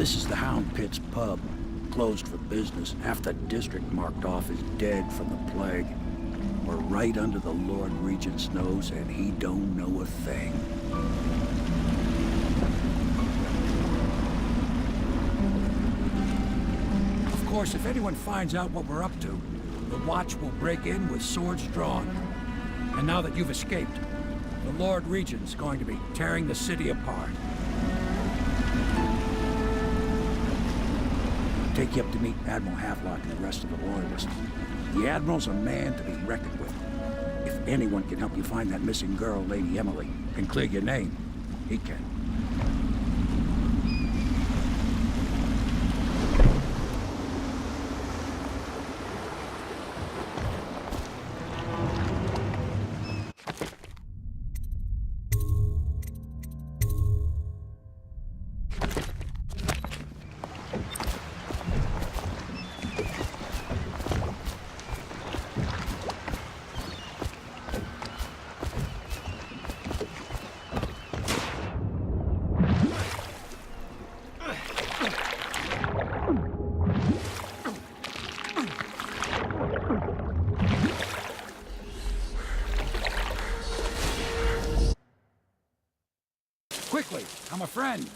This is the Hound Pits Pub. Closed for business. Half the district marked off as dead from the plague. We're right under the Lord Regent's nose, and he don't know a thing. Of course, if anyone finds out what we're up to, the Watch will break in with swords drawn. And now that you've escaped, the Lord Regent's going to be tearing the city apart. Take you up to meet Admiral Havelock and the rest of the Loyalists. The Admiral's a man to be reckoned with. If anyone can help you find that missing girl, Lady Emily, and clear your name, he can. Quickly, I'm a friend.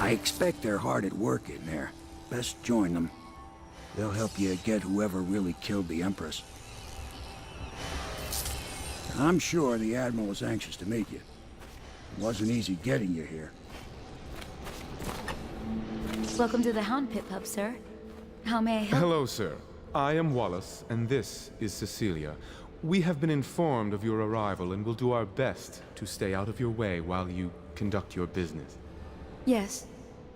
I expect they're hard at work in there. Best join them. They'll help you get whoever really killed the Empress. I'm sure the Admiral was anxious to meet you. It wasn't easy getting you here. Welcome to the Hound Pits Pub, sir. How may I help? Hello, sir. I am Wallace, and this is Cecilia. We have been informed of your arrival and will do our best to stay out of your way while you conduct your business. Yes.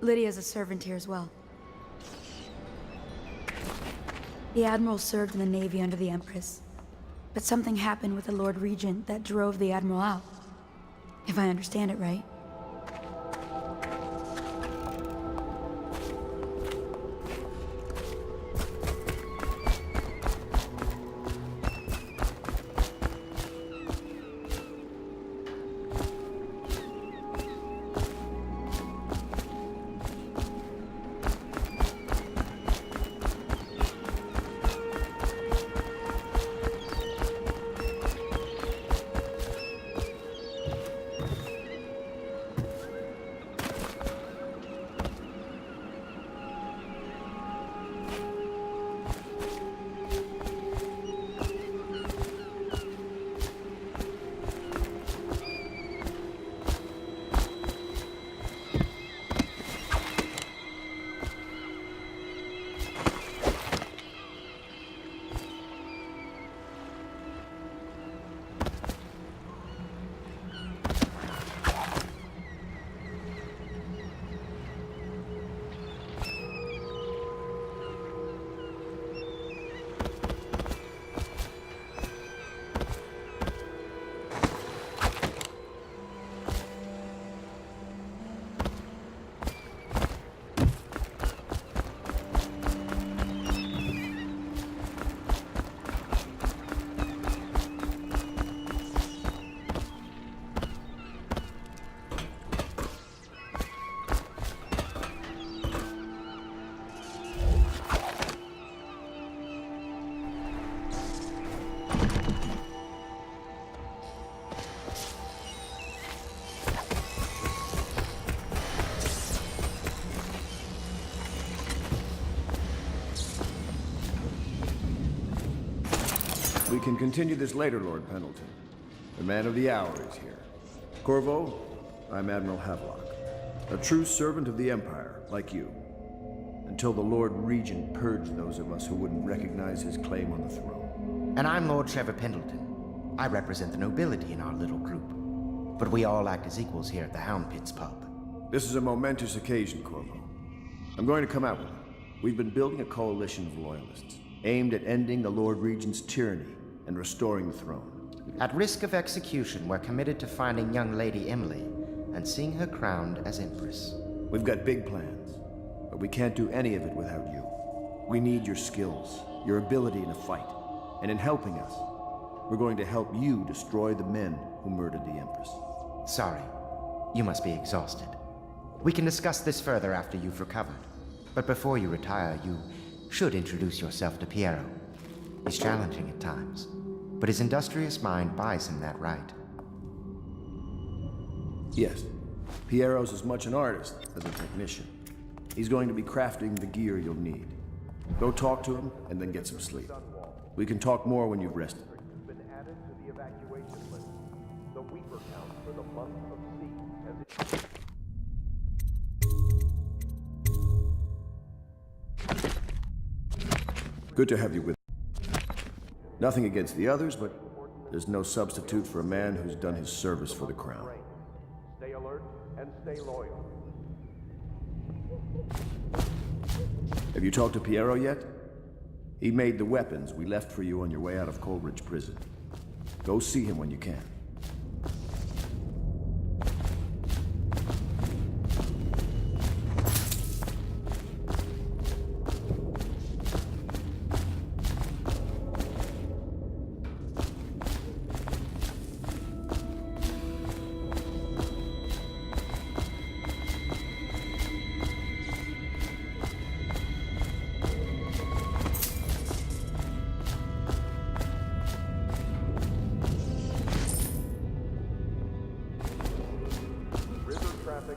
Lydia's a servant here as well. The Admiral served in the Navy under the Empress. But something happened with the Lord Regent that drove the Admiral out. If I understand it right. We can continue this later, Lord Pendleton. The man of the hour is here. Corvo, I'm Admiral Havelock, a true servant of the Empire, like you. Until the Lord Regent purged those of us who wouldn't recognize his claim on the throne. And I'm Lord Trevor Pendleton. I represent the nobility in our little group. But we all act as equals here at the Hound Pits Pub. This is a momentous occasion, Corvo. I'm going to come out with it. We've been building a coalition of loyalists, aimed at ending the Lord Regent's tyranny and restoring the throne. At risk of execution, we're committed to finding young Lady Emily and seeing her crowned as Empress. We've got big plans, but we can't do any of it without you. We need your skills, your ability in a fight, and in helping us, we're going to help you destroy the men who murdered the Empress. Sorry, you must be exhausted. We can discuss this further after you've recovered. But before you retire, you should introduce yourself to Piero. He's challenging at times, but his industrious mind buys him that right. Yes, Piero's as much an artist as a technician. He's going to be crafting the gear you'll need. Go talk to him, and then get some sleep. We can talk more when you've rested. Been added to the evacuation list. The Weaver count for the month of C has Good to have you with us. Nothing against the others, but there's no substitute for a man who's done his service for the crown. Stay alert and stay loyal. Have you talked to Piero yet? He made the weapons we left for you on your way out of Coleridge Prison. Go see him when you can.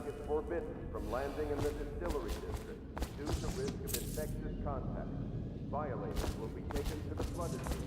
is forbidden from landing in the distillery district due to risk of infectious contact. Violators will be taken to the flooded district.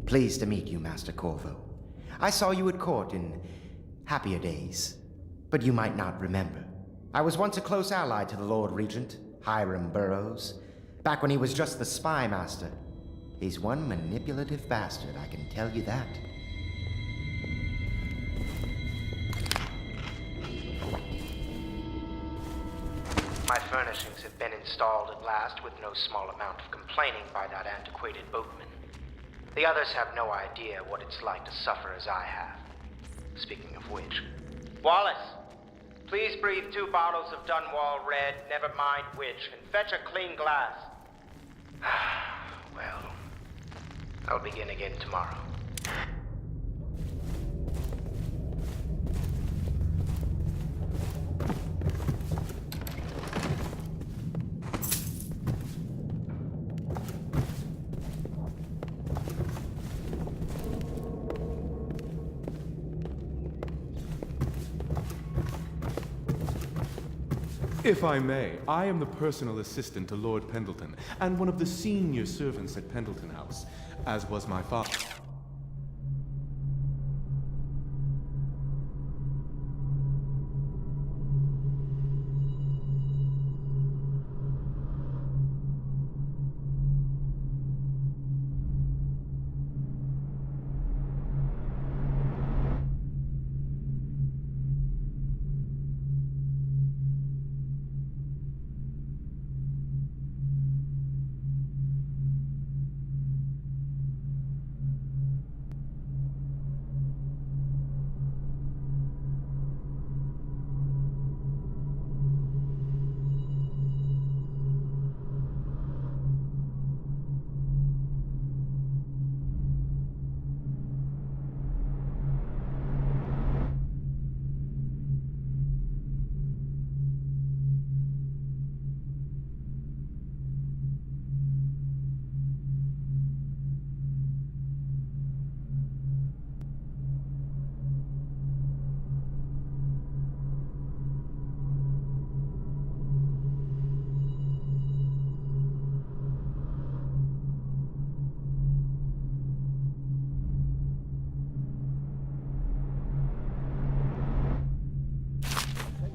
Pleased to meet you, Master Corvo. I saw you at court in happier days, but you might not remember. I was once a close ally to the Lord Regent, Hiram Burroughs, back when he was just the spy master. He's one manipulative bastard, I can tell you that. My furnishings have been installed at last with no small amount of complaining by that antiquated boatman. The others have no idea what it's like to suffer as I have. Speaking of which... Wallace! Please breathe 2 bottles of Dunwall Red, never mind which, and fetch a clean glass. Well, I'll begin again tomorrow. If I may, I am the personal assistant to Lord Pendleton, and one of the senior servants at Pendleton House, as was my father.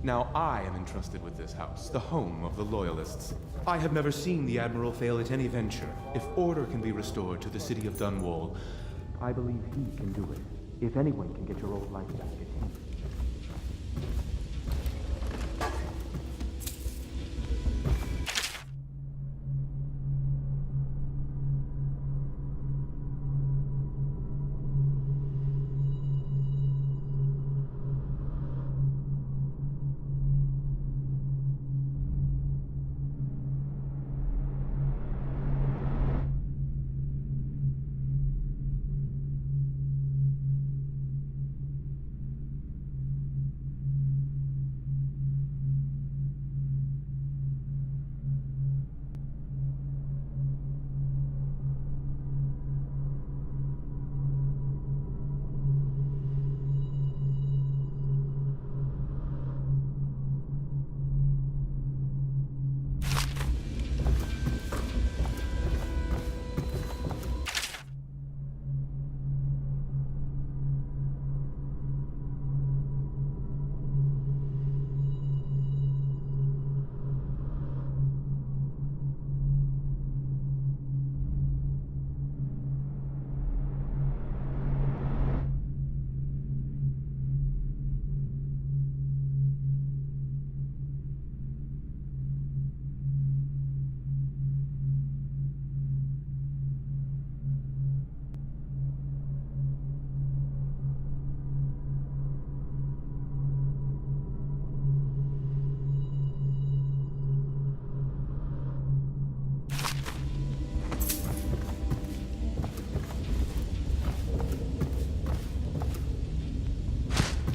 Now I am entrusted with this house, the home of the Loyalists. I have never seen the Admiral fail at any venture. If order can be restored to the city of Dunwall, I believe he can do it. If anyone can get your old life back, it's he.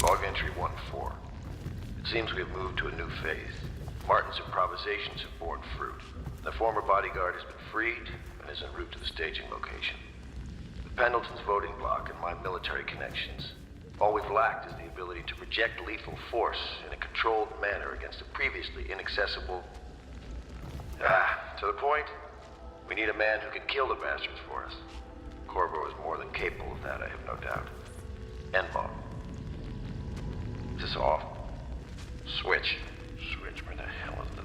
Log entry 1-4. It seems we have moved to a new phase. Martin's improvisations have borne fruit. The former bodyguard has been freed and is en route to the staging location. With Pendleton's voting bloc and my military connections, all we've lacked is the ability to project lethal force in a controlled manner against a previously inaccessible... to the point, we need a man who can kill the bastards for us. Corvo is more than capable of that, I have no doubt. N-bomb. Is this off? Switch. Switch, where the hell is the...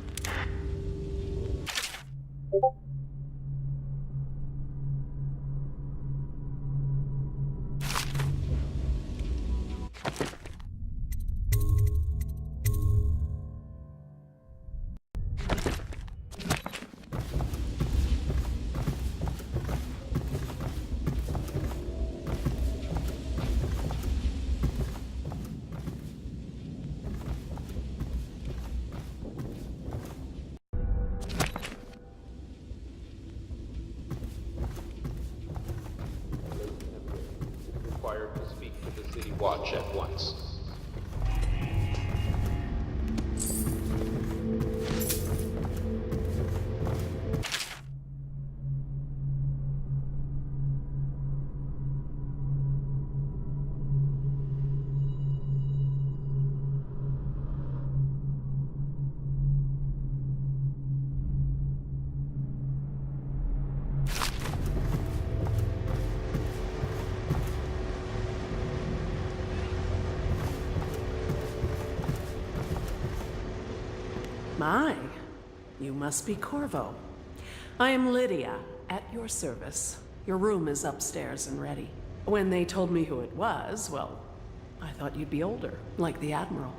Required to speak to the City Watch at once. My, you must be Corvo. I am Lydia, at your service. Your room is upstairs and ready. When they told me who it was, well, I thought you'd be older, like the Admiral.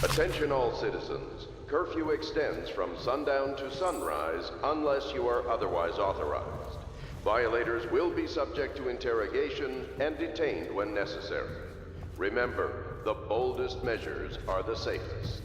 Attention all citizens. Curfew extends from sundown to sunrise unless you are otherwise authorized. Violators will be subject to interrogation and detained when necessary. Remember, the boldest measures are the safest.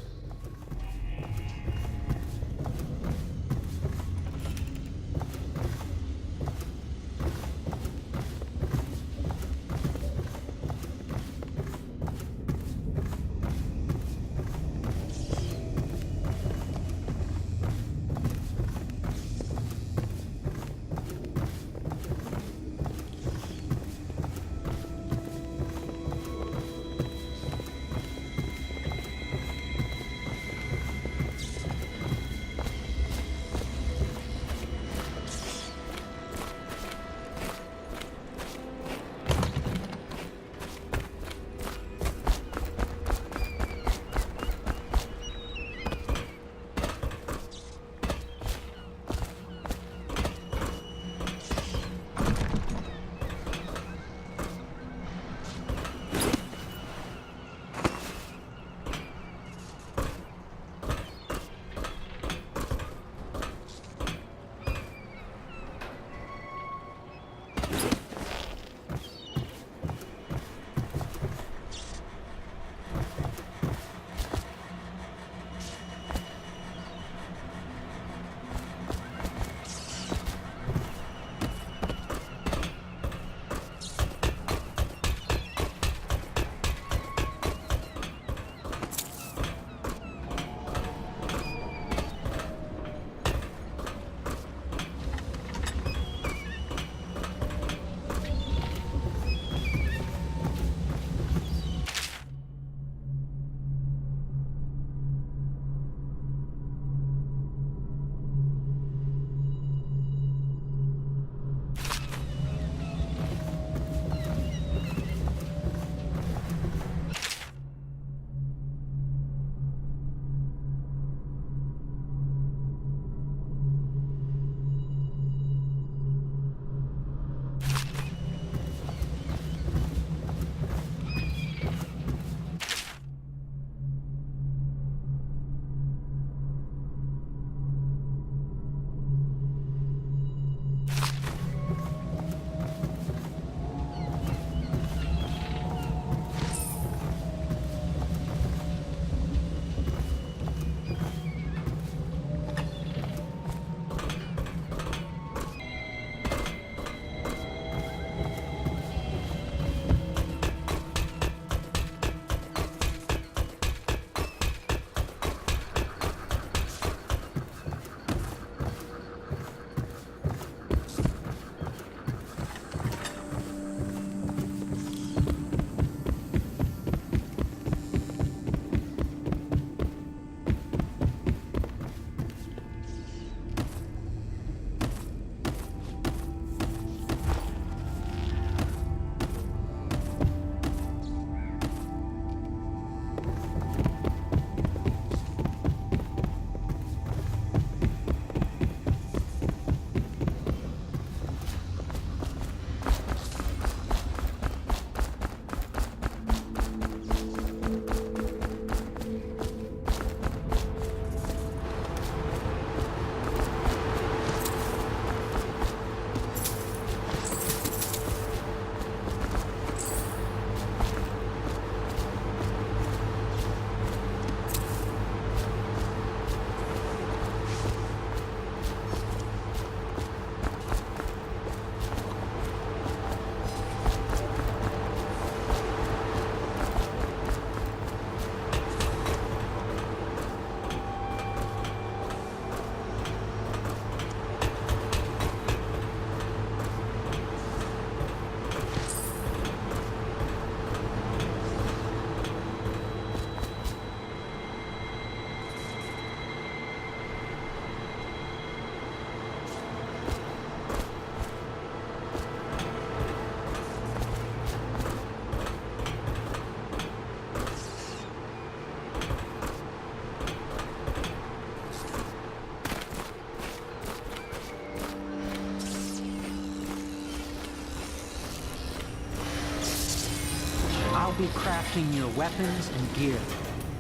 be crafting your weapons and gear.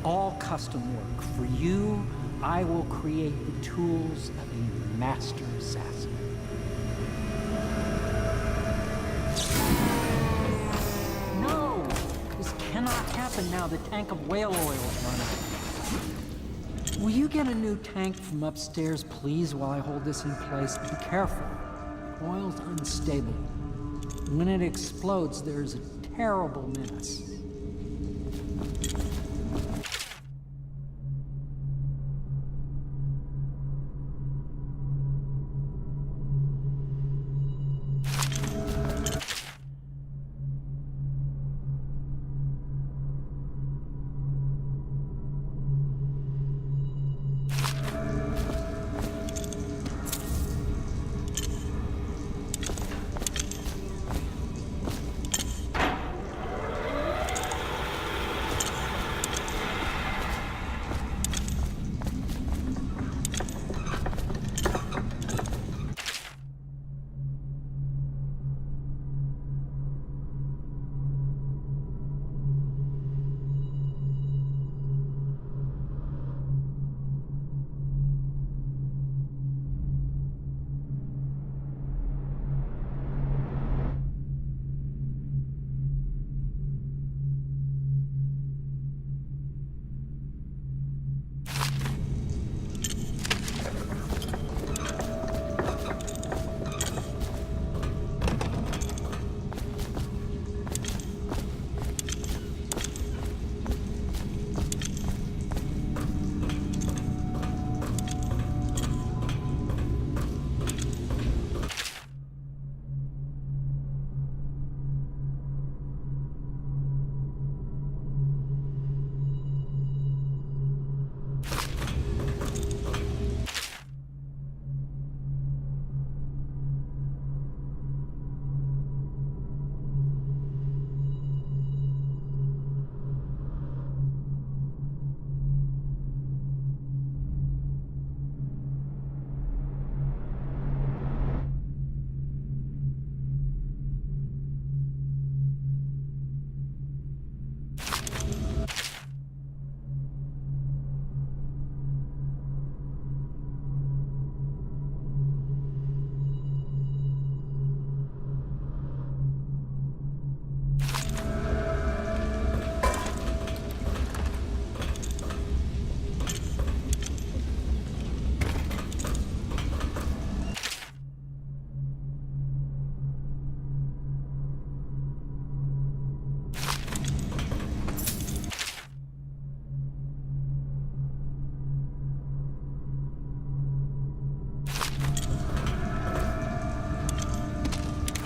All custom work. For you, I will create the tools of a master assassin. No! This cannot happen now. The tank of whale oil is run out. Will you get a new tank from upstairs, please, while I hold this in place? Be careful. Oil's unstable. When it explodes, there's a terrible mess.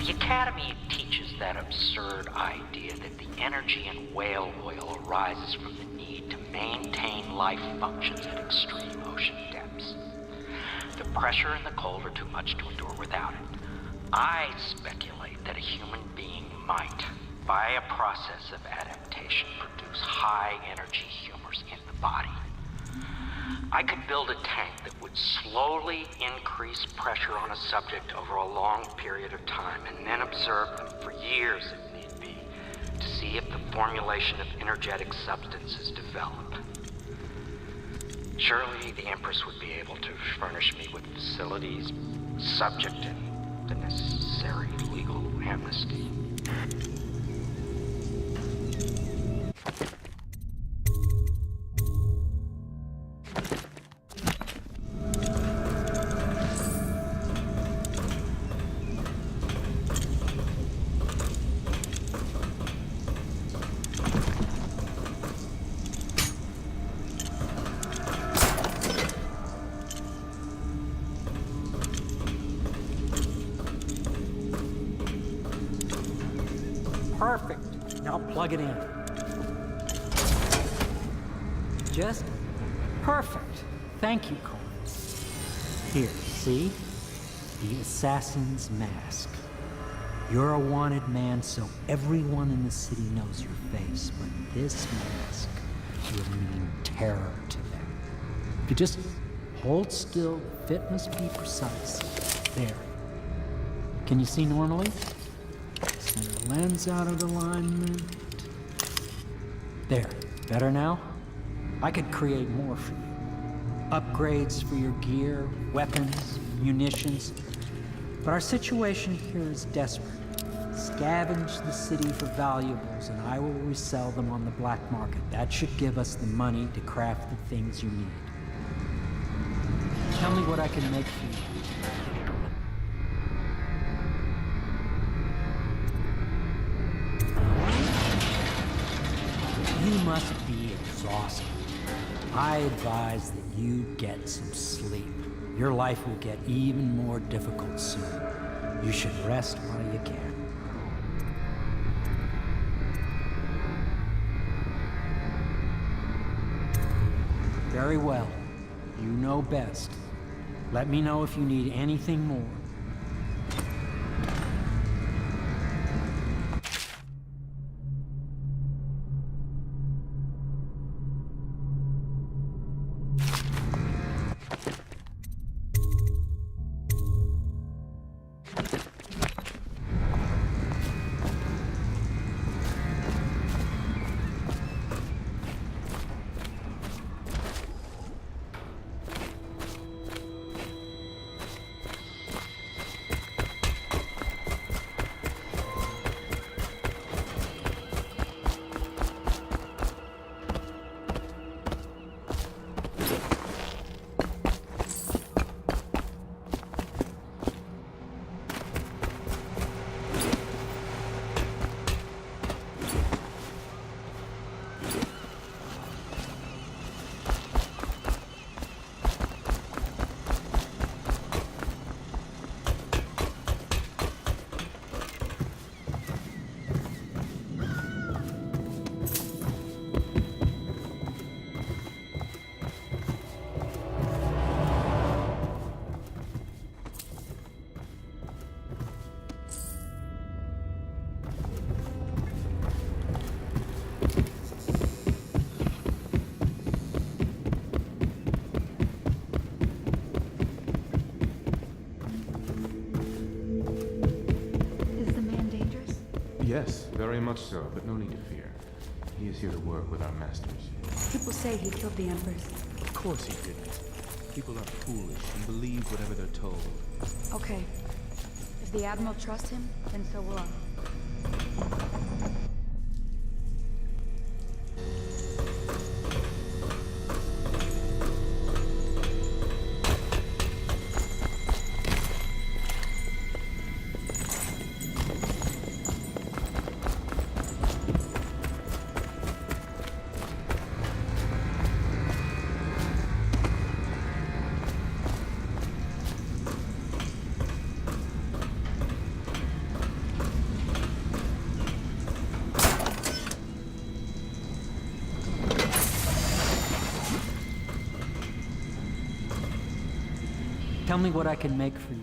The Academy teaches that absurd idea that the energy in whale oil arises from the need to maintain life functions at extreme ocean depths. The pressure and the cold are too much to endure without it. I speculate that a human being might, by a process of adaptation, produce high-energy humors in the body. I could build a tank that would slowly increase pressure on a subject over a long period of time and then observe them for years if need be to see if the formulation of energetic substances develop. Surely the Empress would be able to furnish me with facilities subject to the necessary legal amnesty. Perfect. Now plug it in. Just perfect. Thank you, Cole. Here, see? The assassin's mask. You're a wanted man, so everyone in the city knows your face, but this mask will mean terror to them. If you just hold still, fit must be precise. There. Can you see normally? Center lens out of alignment. There, better now? I could create more for you. Upgrades for your gear, weapons, munitions. But our situation here is desperate. Scavenge the city for valuables and I will resell them on the black market. That should give us the money to craft the things you need. Tell me what I can make for you. You must be exhausted. I advise that you get some sleep. Your life will get even more difficult soon. You should rest while you can. Very well. You know best. Let me know if you need anything more. Yes, very much so, but no need to fear. He is here to work with our masters. People say he killed the Empress. Of course he didn't. People are foolish and believe whatever they're told. Okay. If the Admiral trusts him, then so will I. Tell me what I can make for you.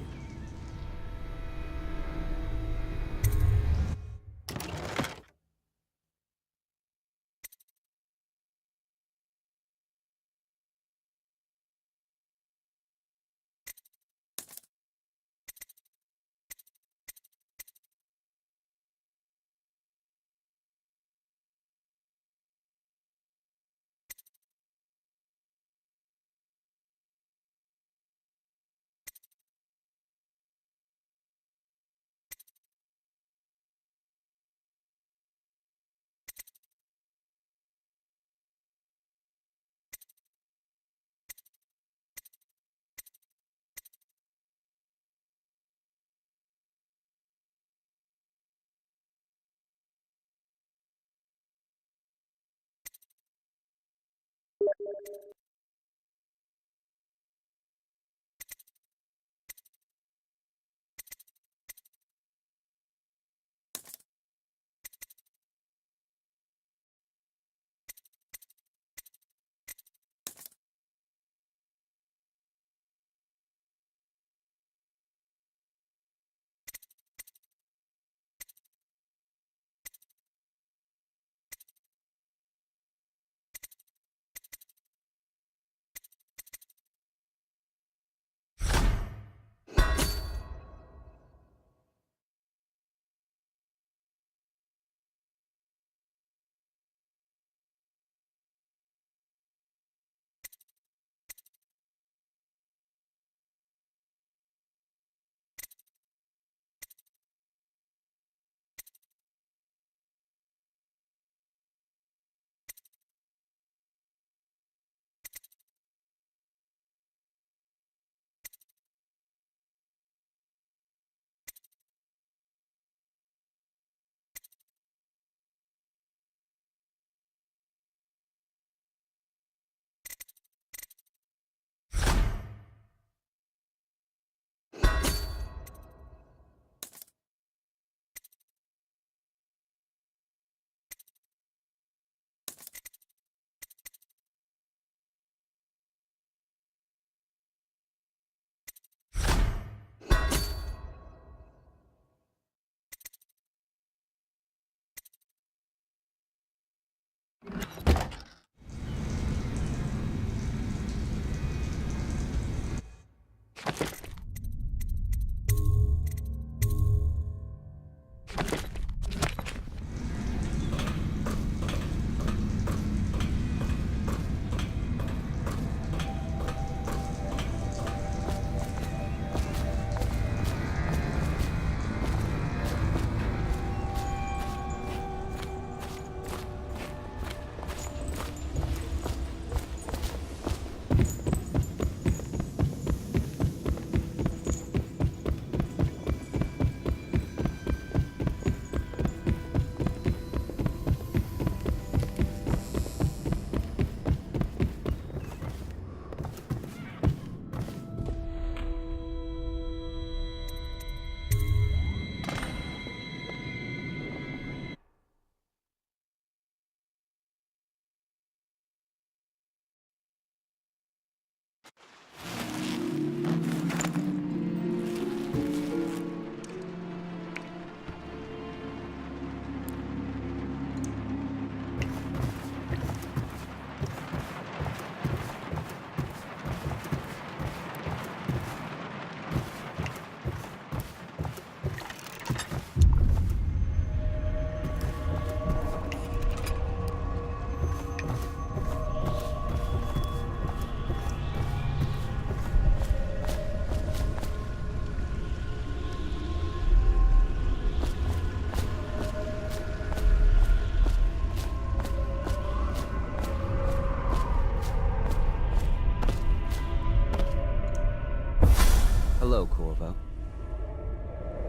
Hello, Corvo.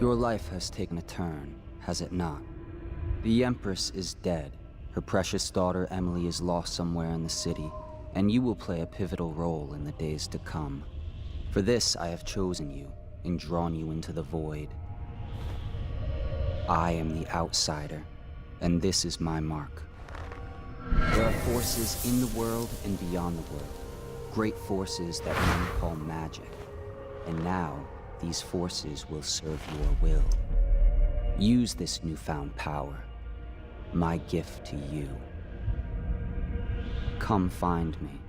Your life has taken a turn, has it not? The Empress is dead. Her precious daughter Emily is lost somewhere in the city, and you will play a pivotal role in the days to come. For this, I have chosen you and drawn you into the void. I am the outsider, and this is my mark. There are forces in the world and beyond the world, great forces that men call magic. And now, these forces will serve your will. Use this newfound power, my gift to you. Come find me.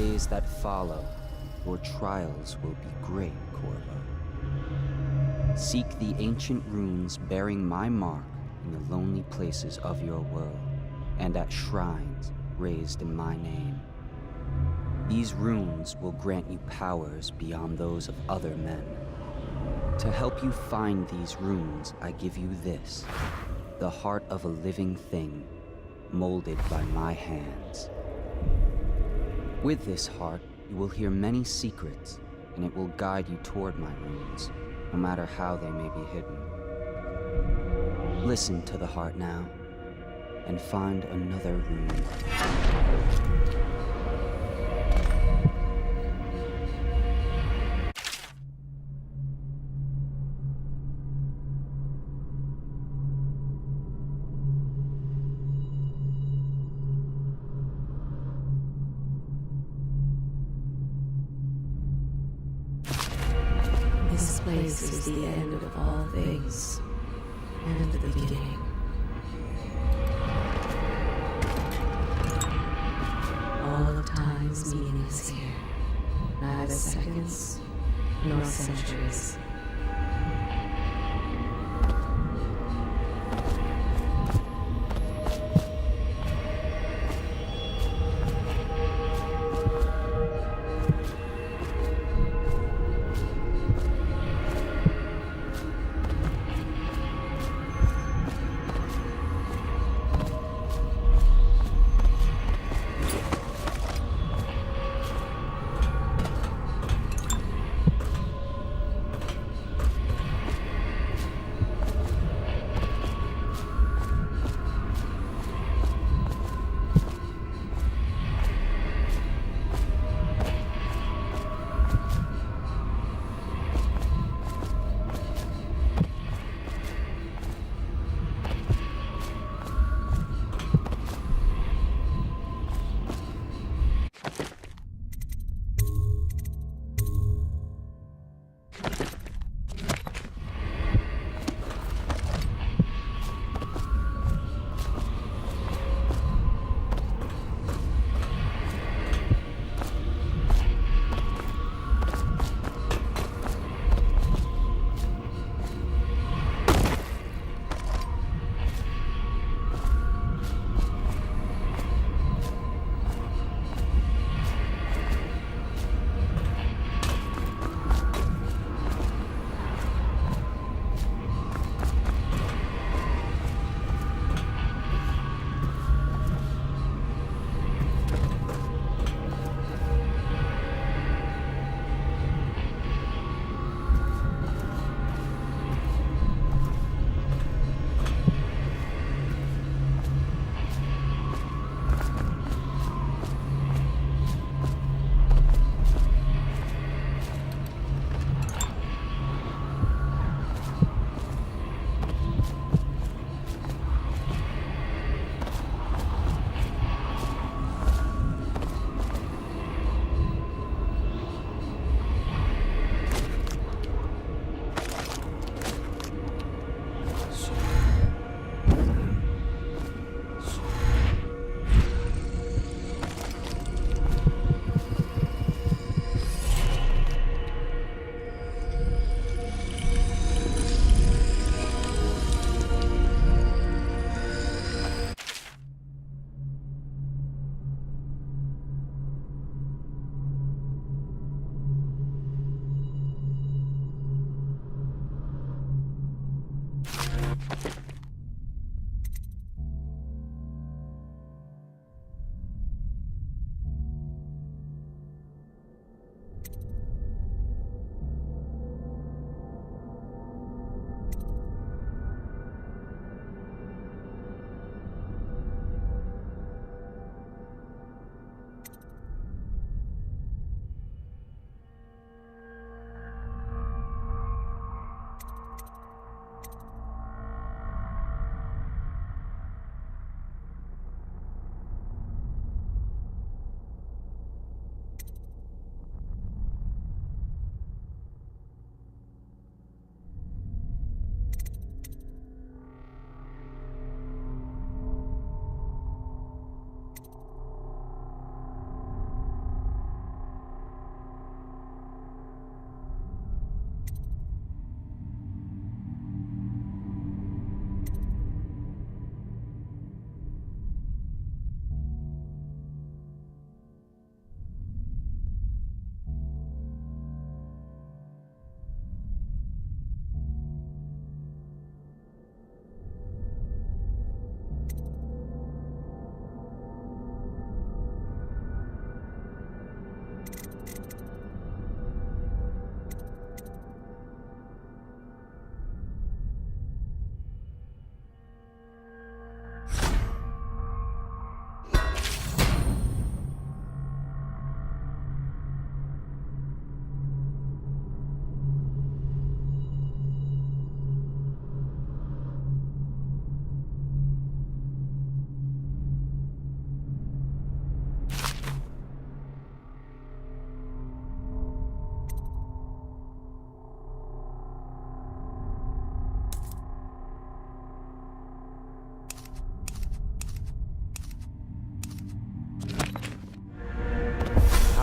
days that follow, your trials will be great, Corvo. Seek the ancient runes bearing my mark in the lonely places of your world, and at shrines raised in my name. These runes will grant you powers beyond those of other men. To help you find these runes, I give you this, the heart of a living thing, molded by my hands. With this heart, you will hear many secrets, and it will guide you toward my runes, no matter how they may be hidden. Listen to the heart now, and find another rune. This place is the end of all things, and the beginning. All of time's meaning is here, neither seconds nor centuries.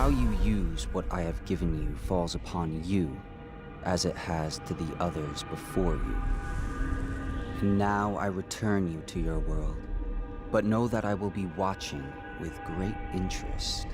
How you use what I have given you falls upon you, as it has to the others before you. And now I return you to your world, but know that I will be watching with great interest.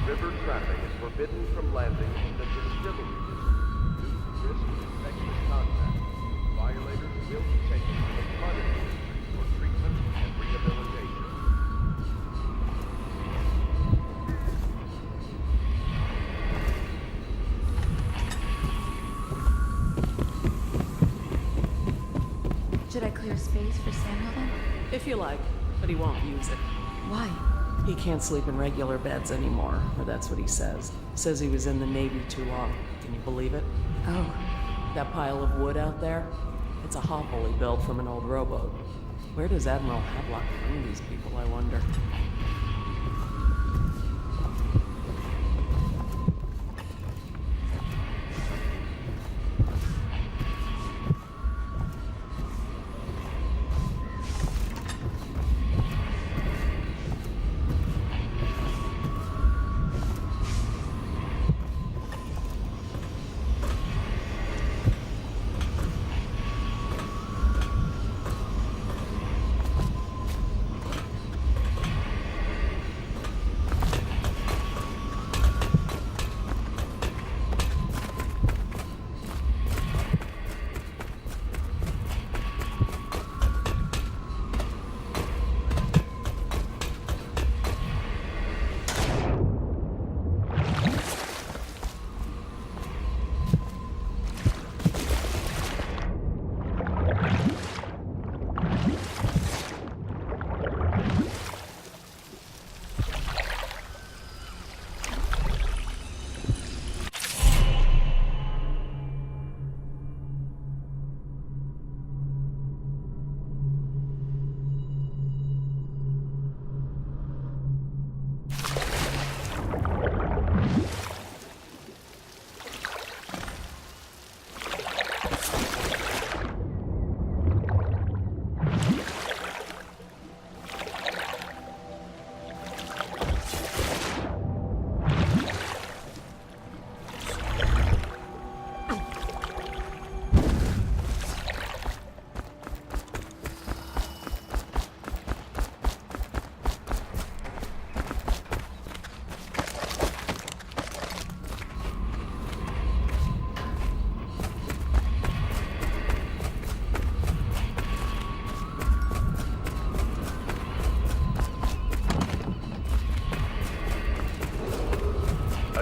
River traffic is forbidden from landing in the distillery district due to risk of infectious contact. Violators will be taken to the flood industry for treatment and rehabilitation. Should I clear space for Samuel then? If you like, but he won't use it. Why? He can't sleep in regular beds anymore, or that's what he says. Says he was in the Navy too long. Can you believe it? Oh. That pile of wood out there? It's a hovel he built from an old rowboat. Where does Admiral Havelock find these people, I wonder?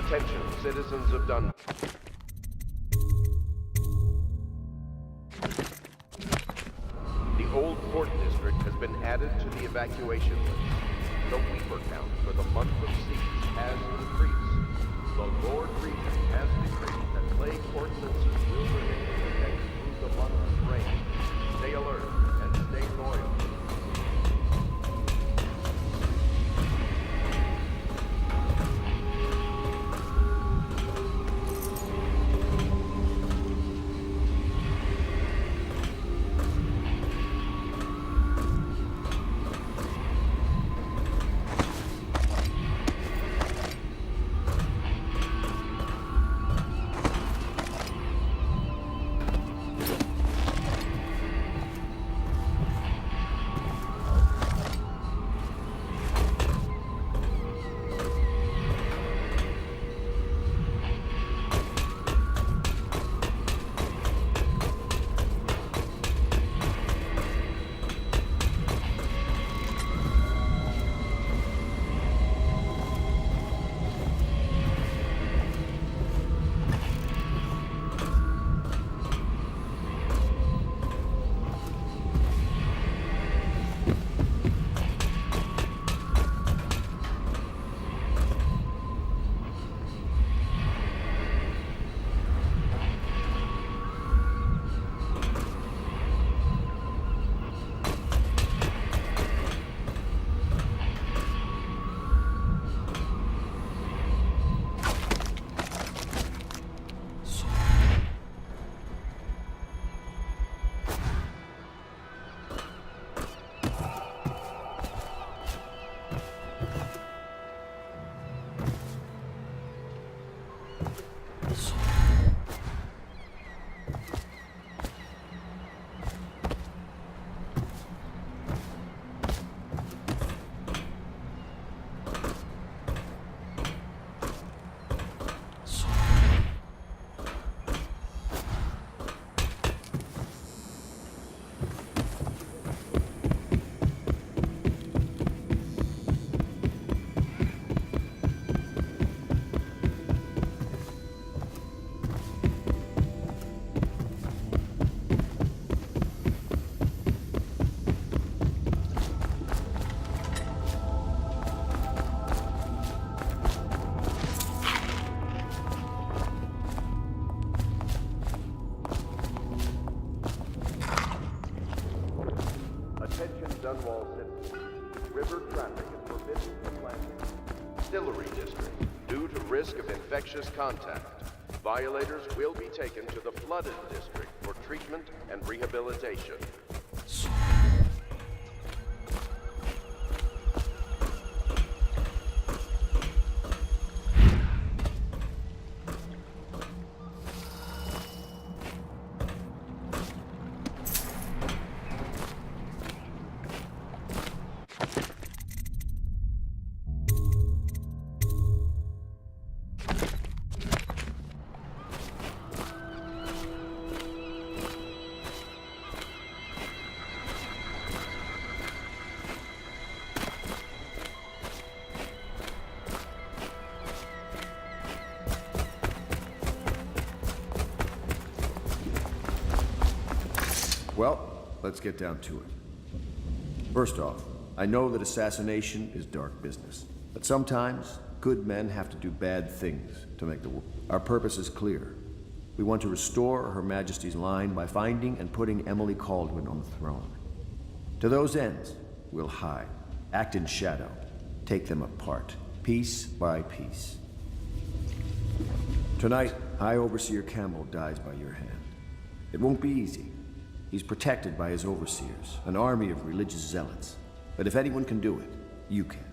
Attention, citizens of Dun... The Old Port District has been added to the evacuation list. The Weeper count for the month of siege has increased. The Lord Regent has decreed that plague ordinances will remain in effect through the month of rain. Stay alert and stay loyal. Dunwall citizens. River traffic is forbidden from landing. Distillery District. Due to risk of infectious contact, violators will be taken to the Flooded District for treatment and rehabilitation. Well, let's get down to it. First off, I know that assassination is dark business, but sometimes good men have to do bad things to make the world. Our purpose is clear. We want to restore Her Majesty's line by finding and putting Emily Kaldwin on the throne. To those ends, we'll hide, act in shadow, take them apart, piece by piece. Tonight, High Overseer Campbell dies by your hand. It won't be easy. He's protected by his overseers, an army of religious zealots. But if anyone can do it, you can.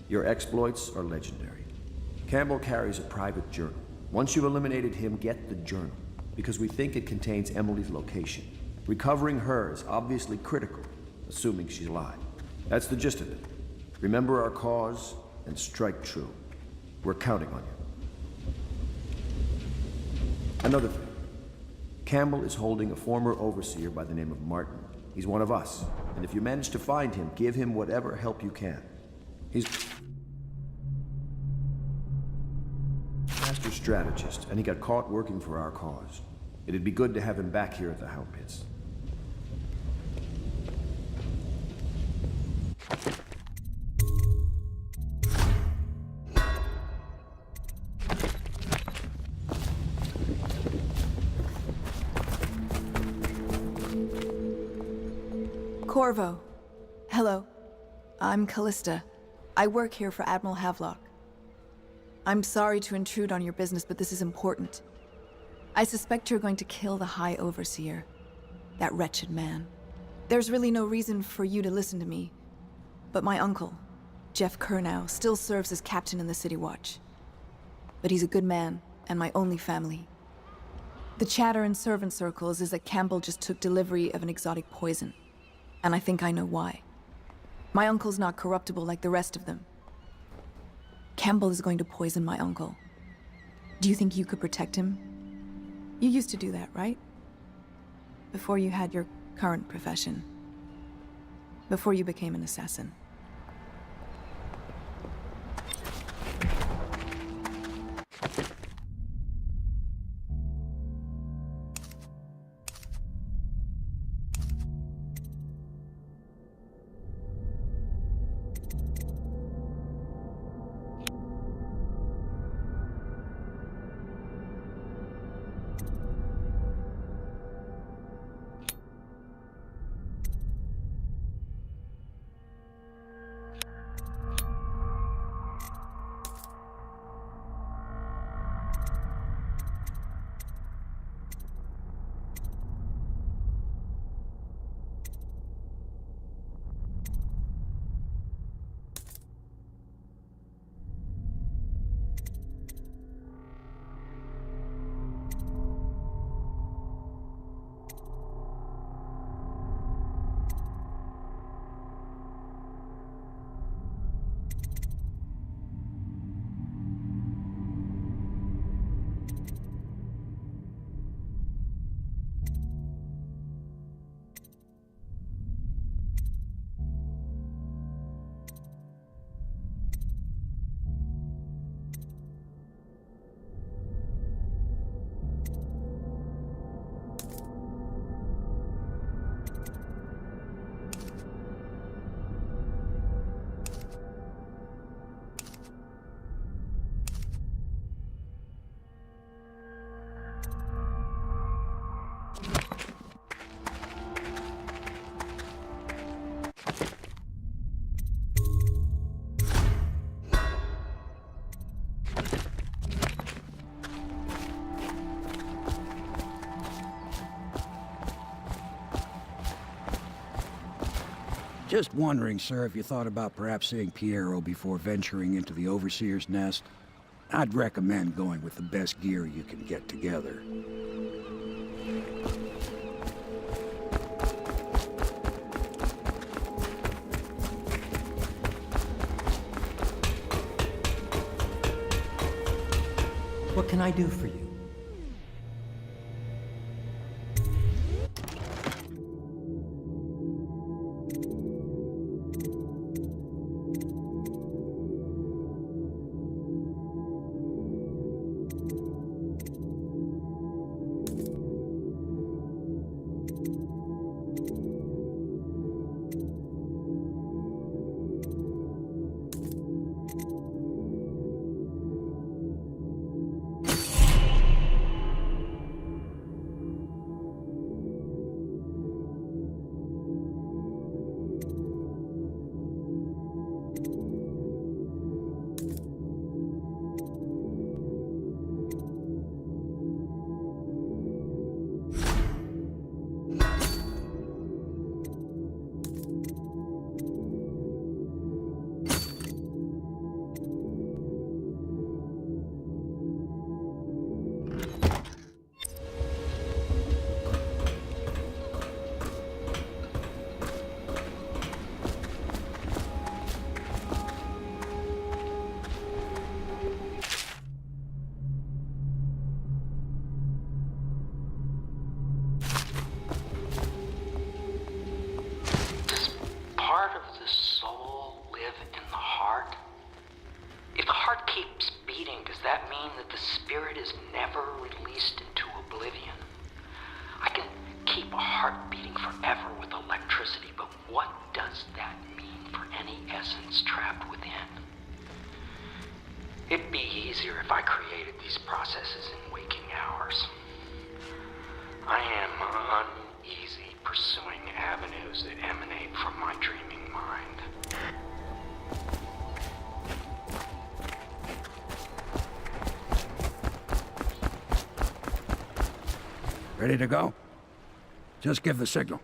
Your exploits are legendary. Campbell carries a private journal. Once you've eliminated him, get the journal, because we think it contains Emily's location. Recovering her is obviously critical, assuming she's alive. That's the gist of it. Remember our cause and strike true. We're counting on you. Another thing. Campbell is holding a former overseer by the name of Martin. He's one of us, and if you manage to find him, give him whatever help you can. master strategist, and he got caught working for our cause. It'd be good to have him back here at the Hound Pits. Corvo. Hello. I'm Callista. I work here for Admiral Havelock. I'm sorry to intrude on your business, but this is important. I suspect you're going to kill the High Overseer. That wretched man. There's really no reason for you to listen to me, but my uncle, Jeff Kernow, still serves as captain in the City Watch. But he's a good man, and my only family. The chatter in servant circles is that Campbell just took delivery of an exotic poison. And I think I know why. My uncle's not corruptible like the rest of them. Campbell is going to poison my uncle. Do you think you could protect him? You used to do that, right? Before you had your current profession. Before you became an assassin. Just wondering, sir, if you thought about perhaps seeing Piero before venturing into the Overseer's nest. I'd recommend going with the best gear you can get together. What can I do for you? beating, does that mean that the spirit is never released into oblivion? I can keep a heart beating forever with electricity, but what does that mean for any essence trapped within? It'd be easier if I created these processes in waking hours. I am uneasy pursuing avenues that emanate from my dreaming mind. Ready to go? Just give the signal.